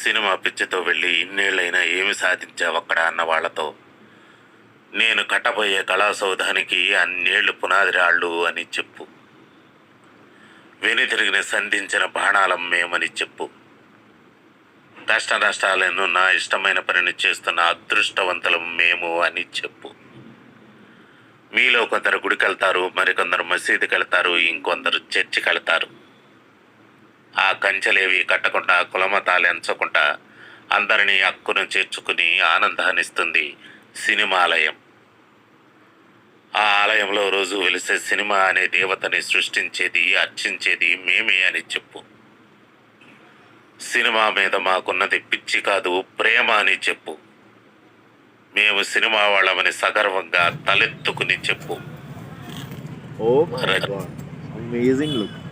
Cinema పిచ్చితో వెళ్ళి ఇన్నేళ్ళైనా ఏమి సాధించావక్కడ అన్న వాళ్ళతో నేను కట్టబోయే కళాసౌధానికి అన్నేళ్లు పునాది రాళ్ళు అని చెప్పు. వెనుతిరిగిన సంధించిన బాణాలం మేమని చెప్పు. కష్ట నష్టాలను నా ఇష్టమైన పనిని చేస్తున్న అదృష్టవంతులం మేము అని చెప్పు. మీలో కొందరు గుడికెళ్తారు, మరికొందరు మసీదుకెళ్తారు, ఇంకొందరు చర్చికెళ్తారు. ఆ కంచెలేవి కట్టకుండా, కులమతాలు ఎంచకుండా అందరినీ హక్కును చేర్చుకుని ఆనందాన్నిస్తుంది సినిమాలయం. ఆ ఆలయంలో రోజు వెలిసే సినిమా అనే దేవతని సృష్టించేది, అర్చించేది మేమే అని చెప్పు. సినిమా మీద మాకున్నది పిచ్చి కాదు, ప్రేమ అని చెప్పు. మేము సినిమా వాళ్ళమని సగర్వంగా తలెత్తుకుని చెప్పు. Oh my God. Amazing look.